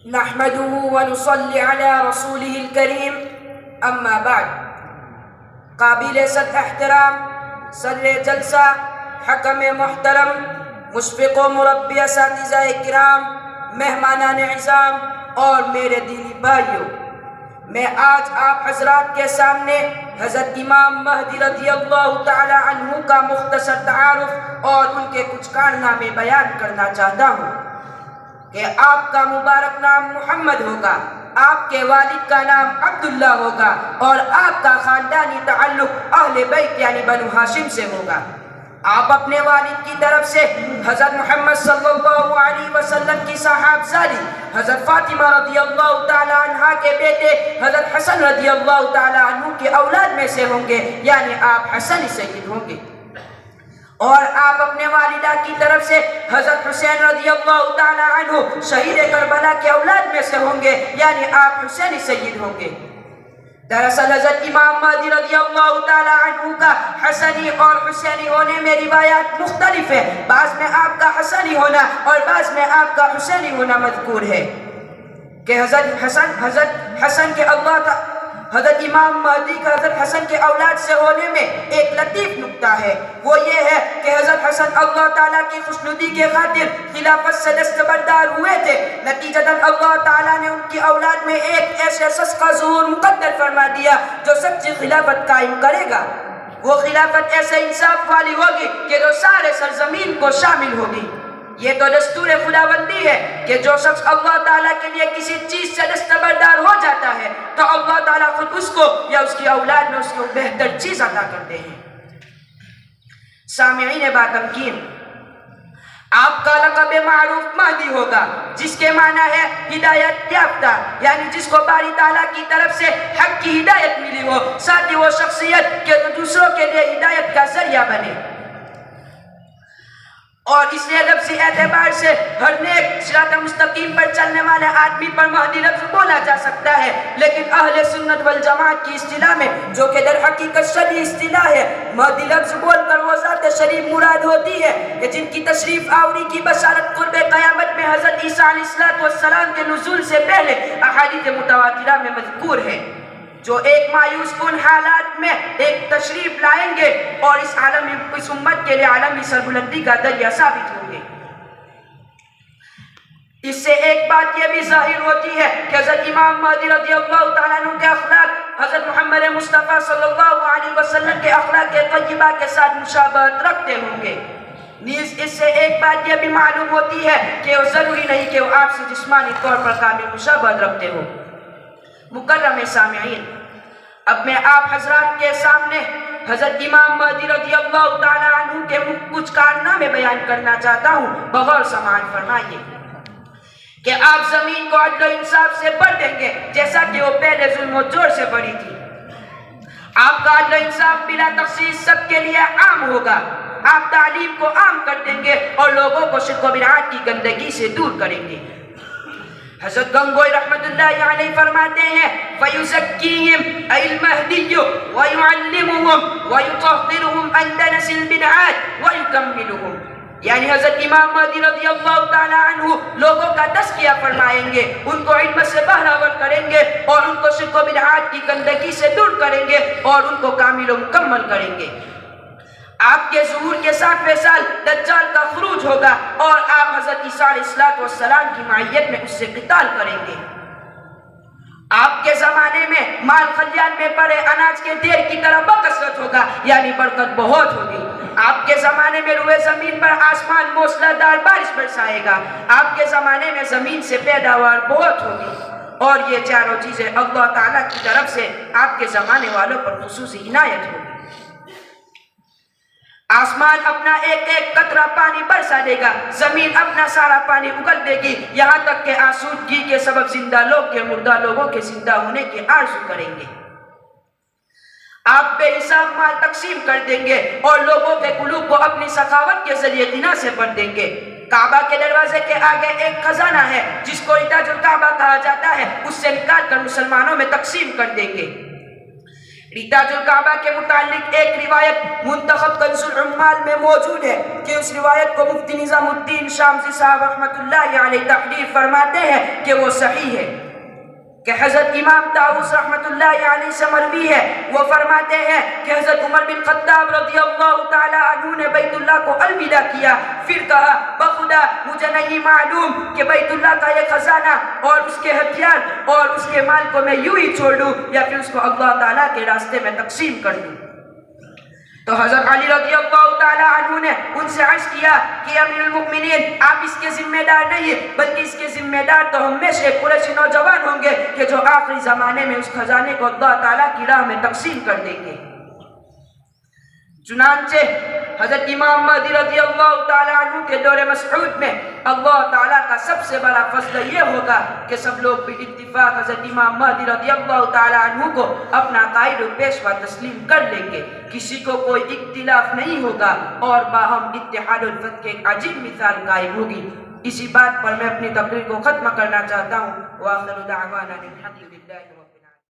نحمده ونصلي على رسوله الكريم اما بعد قابل صد احترام صدر جلسہ حکم محترم مشفق و مربی اساتذہ کرام مہمانان عظام اور میرے دینی بھائیوں، میں آج آپ حضرات کے سامنے حضرت امام مہدی رضی اللہ تعالی عنہ کا مختصر تعارف اور ان کے کچھ کارنامے بیان کرنا چاہتا ہوں کہ آپ کا مبارک نام محمد ہوگا، آپ کے والد کا نام عبداللہ ہوگا اور آپ کا خاندانی تعلق اہل بیت یعنی بنو ہاشم سے ہوگا۔ آپ اپنے والد کی طرف سے حضرت محمد صلی اللہ علیہ وسلم کی صاحبزادی حضرت فاطمہ رضی اللہ تعالی عنہ کے بیٹے حضرت حسن رضی اللہ تعالی عنہ کے اولاد میں سے ہوں گے، یعنی آپ حسن سید ہوں گے۔ اور آپ اپنے والدہ کی طرف سے حضرت حسین رضی اللہ تعالی عنہ شہید کربلا کے اولاد میں سے ہوں گے، یعنی آپ حسین سید ہوں گے۔ دراصل حضرت امام مہدی رضی اللہ تعالی عنہ کا حسنی اور حسینی ہونے میں روایات مختلف ہے، بعض میں آپ کا حسنی ہونا اور بعض میں آپ کا حسینی ہونا مذکور ہے کہ حضرت حسن کے حضرت امام مہدی کا حضرت حسن کے اولاد سے ہونے میں ایک لطیف نکتہ ہے، وہ یہ ہے کہ حضرت حسن اللہ تعالیٰ کی خوشنودی کے خاطر خلافت سے دستبردار ہوئے تھے، نتیجتاً اللہ تعالیٰ نے ان کی اولاد میں ایک ایسے شخص کا ظہور مقدر فرما دیا جو سچی خلافت قائم کرے گا۔ وہ خلافت ایسے انصاف والی ہوگی کہ جو سارے سرزمین کو شامل ہوگی۔ یہ تو دستور خداوندی ہے کہ جو شخص اللہ تعالیٰ کے لیے کسی چیز سے دستبردار ہو جاتا ہے تو اللہ تعالیٰ خود اس کو یا اس کی اولاد میں اس کو بہتر چیز عطا کرتے ہیں۔ سامعین باتمکین، آپ کا لقب معروف مہدی ہوگا، جس کے معنی ہے ہدایت یافتہ، یعنی جس کو باری تعالیٰ کی طرف سے حق کی ہدایت ملی ہو، ساتھ ہی وہ شخصیت کہ دوسروں کے لیے ہدایت کا ذریعہ بنے۔ اور اس لیے لفظی اعتبار سے ہر نیک صراط مستقیم پر چلنے والے آدمی پر مہدی لفظ بولا جا سکتا ہے، لیکن اہل سنت والجماعت کی اصطلاح میں، جو کہ در حقیقت شرعی اصطلاح ہے، مہدی لفظ بول کر وہ ذات شریف مراد ہوتی ہے کہ جن کی تشریف آوری کی بشارت قرب قیامت میں حضرت عیسیٰ علیہ السلام کے نزول سے پہلے احادیث متواترہ میں مذکور ہے، جو ایک مایوس کن حالات میں ایک تشریف لائیں گے اور اس امت کے لیے عالمی سربلندی کا ذریعہ ثابت ہوں گے۔ اس سے ایک بات یہ بھی ظاہر ہوتی ہے کہ حضرت امام مہدی رضی اللہ تعالیٰ عنہ کے اخلاق حضرت محمد مصطفیٰ صلی اللہ علیہ وسلم کے اخلاق طیبہ کے ساتھ مشابہت رکھتے ہوں گے۔ نیز اس سے ایک بات یہ بھی معلوم ہوتی ہے کہ وہ ضروری نہیں کہ وہ آپ سے جسمانی طور پر کامل مشابہت رکھتے ہو۔ مکرم سامعین، اب میں آپ حضرات کے سامنے حضرت امام مہدی رضی اللہ تعالیٰ عنہ کے کچھ کارنامے بیان کرنا چاہتا ہوں، بغور سماعت فرمائیے کہ آپ زمین کو عدل و انصاف سے بھر دیں گے جیسا کہ وہ پہلے ظلم و جور سے بھری تھی۔ آپ کا عدل و انصاف بلا تخصیص سب کے لیے عام ہوگا۔ آپ تعلیم کو عام کر دیں گے اور لوگوں کو شرک و بدعات کی گندگی سے دور کریں گے۔ حضرت گنگوئی رحمت اللہ علیہ فرماتے ہیں فَيُزَكِّيهِمْ أَيْ الْمَهْدِيُّ وَيُعَلِّمُهُمْ وَيُطَهِّرُهُمْ عَنْ دَنَسِ الْبِدْعَاتِ وَيُكَمِّلُهُمْ، یعنی حضرت امام مہدی رضی اللہ تعالی عنہ لوگوں کا تزکیہ فرمائیں گے، ان کو علم سے بہرور کریں گے اور ان کو شرک و بدعات کی گندگی سے دور کریں گے اور ان کو کامل و مکمل کریں گے۔ آپ کے ظہور کے 7ویں سال دجال کا خروج ہوگا اور آپ حضرت عیسیٰ علیہ السلام کی معیت میں اس سے قتال کریں گے۔ آپ کے زمانے میں مال خلیان میں پڑے اناج کے ڈھیر کی طرح بکثرت ہوگا، یعنی برکت بہت ہوگی۔ آپ کے زمانے میں روئے زمین پر آسمان موسلا دار بارش برسائے گا۔ آپ کے زمانے میں زمین سے پیداوار بہت ہوگی، اور یہ چاروں چیزیں اللہ تعالیٰ کی طرف سے آپ کے زمانے والوں پر خصوصی عنایت ہوگی۔ آسمان اپنا ایک ایک قطرہ پانی برسا دے گا، زمین اپنا سارا پانی اگل دے گی، یہاں تک کہ آسودگی کے سبب زندہ لوگ کے مردہ لوگوں کے زندہ ہونے کی آرزو کریں گے۔ آپ بے حساب مال تقسیم کر دیں گے اور لوگوں کے قلوب کو اپنی سخاوت کے ذریعے غنا سے بھر دیں گے۔ کعبہ کے دروازے کے آگے ایک خزانہ ہے جس کو تاج الکعبہ کہا جاتا ہے، اس سے نکال کر مسلمانوں میں تقسیم کر دیں گے۔ تاج الکعبہ کے متعلق ایک روایت منتخب کنز العمال میں موجود ہے کہ اس روایت کو مفتی نظام الدین شامسی صاحب رحمۃ اللہ علیہ تحریر فرماتے ہیں کہ وہ صحیح ہے، کہ حضرت امام طاؤس رحمۃ اللہ علیہ سے مروی ہے، وہ فرماتے ہیں کہ حضرت عمر بن خطاب رضی اللہ تعالی عنہ نے بیت اللہ کو الوداع کیا، پھر کہا بخدا مجھے نہیں معلوم کہ بیت اللہ کا یہ خزانہ اور اس کے ہتھیار اور اس کے مال کو میں یوں ہی چھوڑ دوں یا پھر اس کو اللہ تعالیٰ کے راستے میں تقسیم کر دوں۔ تو حضرت علی رضی اللہ تعالی عنہ نے ان سے عرض کیا کہ امیر المؤمنین آپ اس کے ذمہ دار نہیں بلکہ اس کے ذمہ دار تو ہم میں سے قریشی نوجوان ہوں گے کہ جو آخری زمانے میں اس خزانے کو اللہ تعالیٰ کی راہ میں تقسیم کر دیں گے۔ چنانچہ حضرت امام مہدی رضی اللہ تعالیٰ عنہ کے دور مسعود میں اللہ تعالیٰ کا سب سے بڑا فضل یہ ہوگا کہ سب لوگ بھی اتفاق حضرت امام مہدی رضی اللہ تعالیٰ عنہ کو اپنا قائد و پیشوا تسلیم کر لیں گے، کسی کو کوئی اختلاف نہیں ہوگا اور باہم اتحاد الفت کی ایک عجیب مثال قائم ہوگی۔ اسی بات پر میں اپنی تقریر کو ختم کرنا چاہتا ہوں۔ وآخر دعوانا الحمد للہ رب العالمین۔